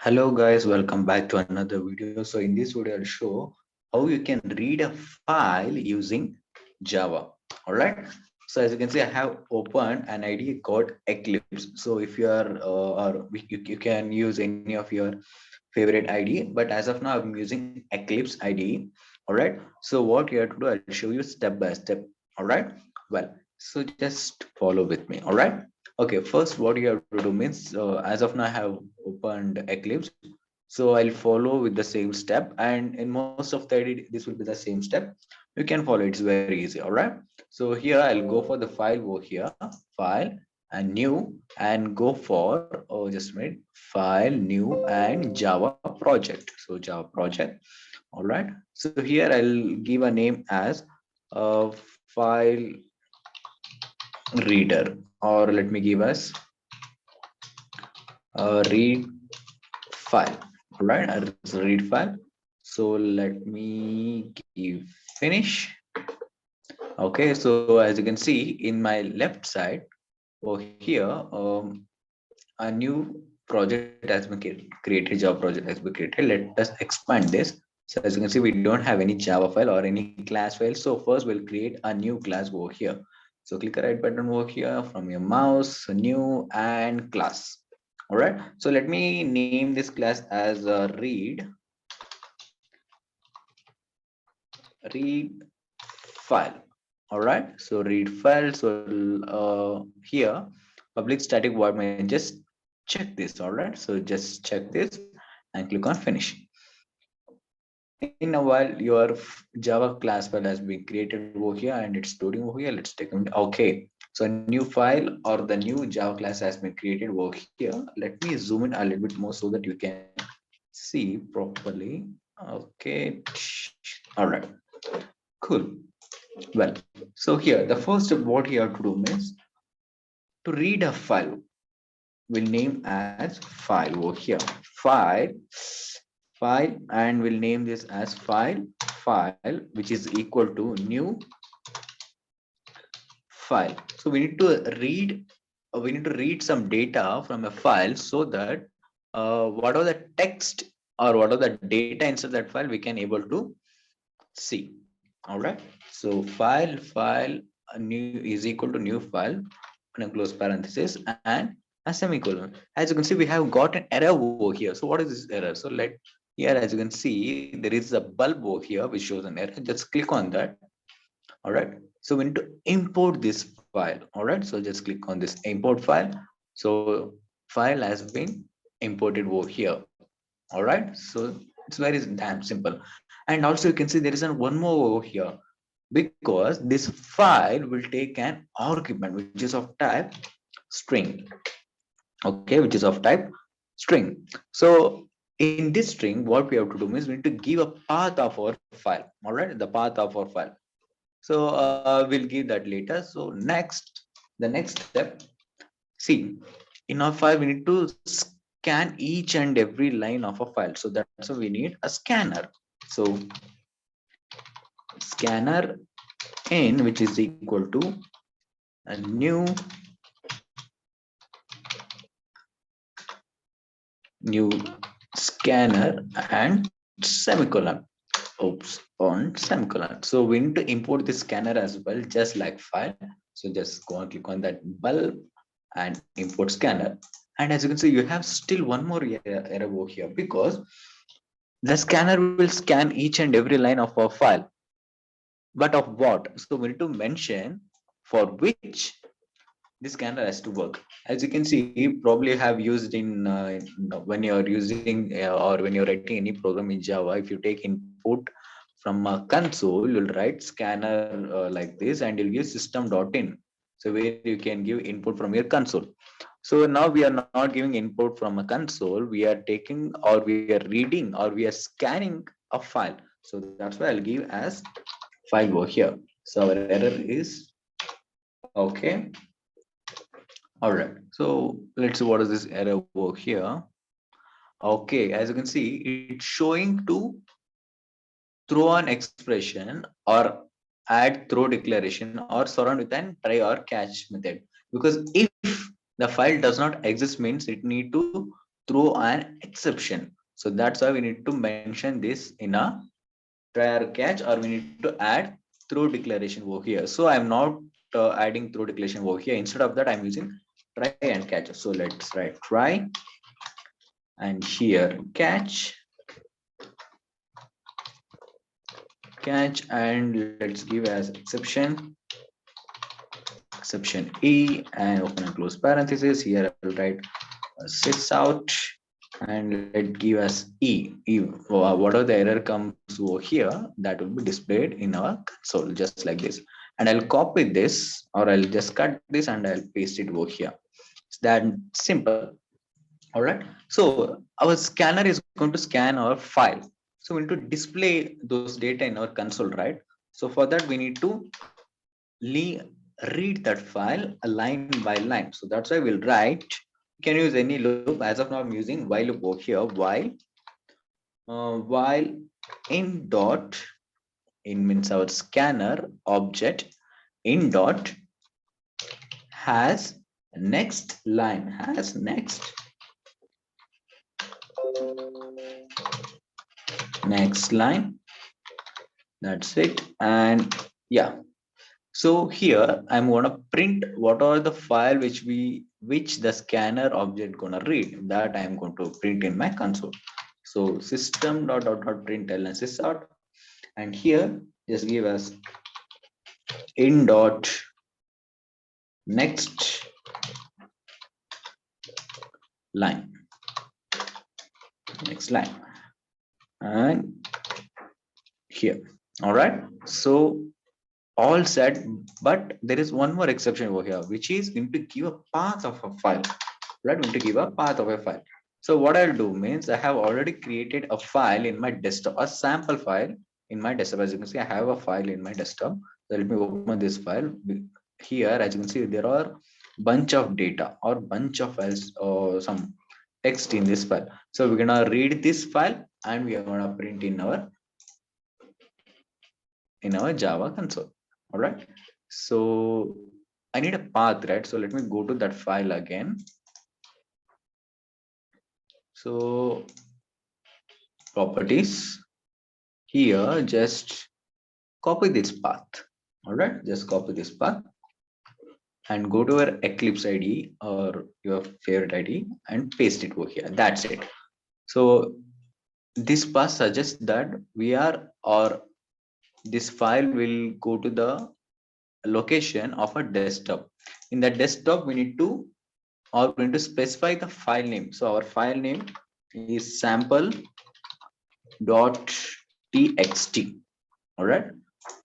Hello guys, welcome back to another video. So in this video, I'll show how you can read a file using Java. All right. So as you can see, I have opened an IDE called Eclipse. So if you are you can use any of your favorite IDE, but as of now, I'm using Eclipse IDE. All right. So what you have to do, I'll show you step by step. All right. Well, so just follow with me. All right. Okay, first what you have to do means as of now I have opened Eclipse. So I'll follow with the same step, and in most of the edit, this will be the same step. You can follow, it's very easy. All right. So here I'll go for the file over here, file and new, and go for just a minute, file, new, and Java project. So Java project. All right. So here I'll give a name as file reader, or let me give us read file. All right, read file. So let me give finish. Okay, so as you can see in my left side over here, a new project has been created, Java project has been created. Let us expand this. So as you can see, we don't have any Java file or any class file. So first we'll create a new class over here. So click the right button over here from your mouse, new and class. All right. So let me name this class as read file. All right. So read file. So here public static void main, just check this. All right. So just check this and click on finish. In a while your Java class file has been created over here and it's loading over here. Let's take a minute. Okay, so a new file or the new Java class has been created over here. Let me zoom in a little bit more so that you can see properly. Okay, all right, cool. Well, so here the first step what you have to do is to read a file. We'll name as file over here, file, and we'll name this as file which is equal to new file. So we need to read some data from a file so that what are the text or what are the data inside that file we can able to see. All right. So file new is equal to new file and a close parenthesis and a semicolon. As you can see, we have got an error over here. So what is this error? So let here, as you can see, there is a bulb over here which shows an error. Just click on that. All right. So we need to import this file. All right. So just click on this import file. So file has been imported over here. All right. So it's very damn simple. And also you can see there is one more over here, because this file will take an argument which is of type string. Okay, which is of type string. So in this string, what we have to do is we need to give a path of our file. All right, the path of our file. So we'll give that later. So the next step, see, in our file we need to scan each and every line of a file. So that's why we need a scanner. So scanner in, which is equal to a new scanner and semicolon. Oops, on semicolon. So we need to import the scanner as well, just like file. So just go and click on that bulb and import scanner. And as you can see, you have still one more error over here, because the scanner will scan each and every line of our file. But of what? So we need to mention for which this scanner has to work. As you can see, you probably have used in when you're using or when you're writing any program in Java, if you take input from a console, you'll write scanner like this, and you'll give system.in. So where you can give input from your console. So now we are not giving input from a console, we are taking, or we are reading, or we are scanning a file. So that's why I'll give as file over here. So our error is okay. All right, so let's see what is this error over here. Okay, as you can see, it's showing to throw an expression or add throw declaration or surround with an try or catch method. Because if the file does not exist means it need to throw an exception. So that's why we need to mention this in a try or catch, or we need to add throw declaration over here. So I'm not adding throw declaration over here. Instead of that, I'm using try and catch. So let's write try and here catch, and let's give as exception E, and open and close parenthesis. Here I'll write sys out, and let give us E. Whatever the error comes over here, that will be displayed in our console, just like this. And I'll copy this, or I'll just cut this and I'll paste it over here. It's that simple. All right. So our scanner is going to scan our file. So we need to display those data in our console, right? So for that, we need to read that file line by line. So that's why we'll write, you can use any loop. As of now, I'm using while loop over here, while in dot, in means our scanner object in dot has next line, next line. That's it. And yeah, so here I'm gonna print what are the file which the scanner object gonna read. That I'm going to print in my console. So system.out.println sysout, and here just give us in dot next line, and here. All right. So all set, but there is one more exception over here, which is going to give a path of a file. Right, going to give a path of a file. So what I'll do means I have already created a file in my desktop, a sample file in my desktop. As you can see, I have a file in my desktop. So let me open this file. Here, as you can see, there are bunch of data or bunch of files or some text in this file. So we're gonna read this file and we are gonna print in our Java console. All right. So I need a path, right? So let me go to that file again. So properties, here just copy this path. All right, just copy this path and go to your Eclipse ID or your favorite ID and paste it over here. That's it. So this path suggests that we are, or this file will go to the location of a desktop. In that desktop, we need to, or we need to specify the file name. So our file name is sample.txt. All right,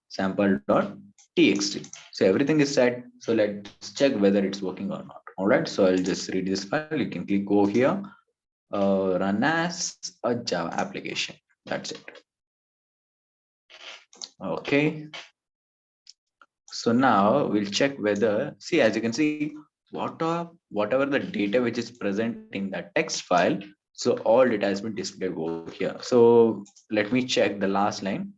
sample.txt. So everything is set. So let's check whether it's working or not. All right, so I'll just read this file. You can click over here, run as a Java application. That's it. Okay. So now we'll check whether, see, as you can see, whatever the data which is present in that text file, so all data has been displayed over here. So let me check the last line.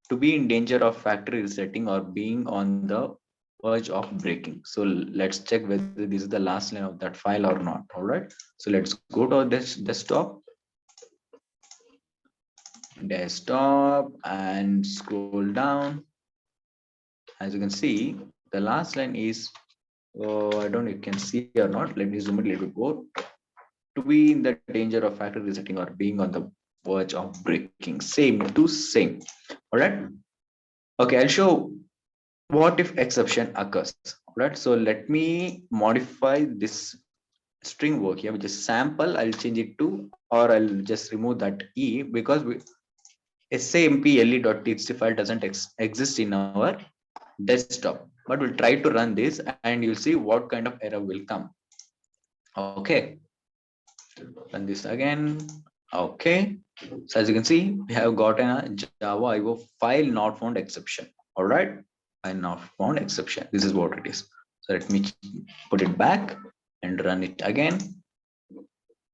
To be in danger of factory resetting or being on the verge of breaking. So let's check whether this is the last line of that file or not. All right. So let's go to this desktop and scroll down. As you can see, the last line is, I don't know if you can see or not. Let me zoom it a little bit more. To be in the danger of factory resetting or being on the verge of breaking. Same to same. All right. Okay, I'll show what if exception occurs. All right. So let me modify this string work here, which is sample. I'll change it to, or I'll just remove that E, because sample.txt file doesn't exist in our desktop, but we'll try to run this and you'll see what kind of error will come. Okay, run this again. Okay, so as you can see, we have gotten a Java IO file not found exception. All right, file not found exception. This is what it is. So let me put it back and run it again.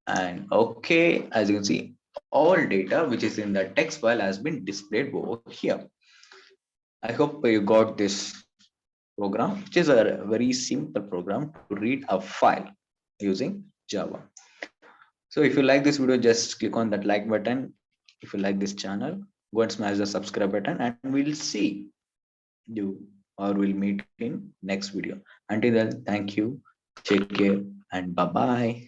And okay, as you can see, all data which is in the text file has been displayed over here. I hope you got this program, which is a very simple program to read a file using Java. So if you like this video, just click on that like button. If you like this channel, go and smash the subscribe button, and we'll see you or we'll meet in next video. Until then, thank you, take care, and bye bye.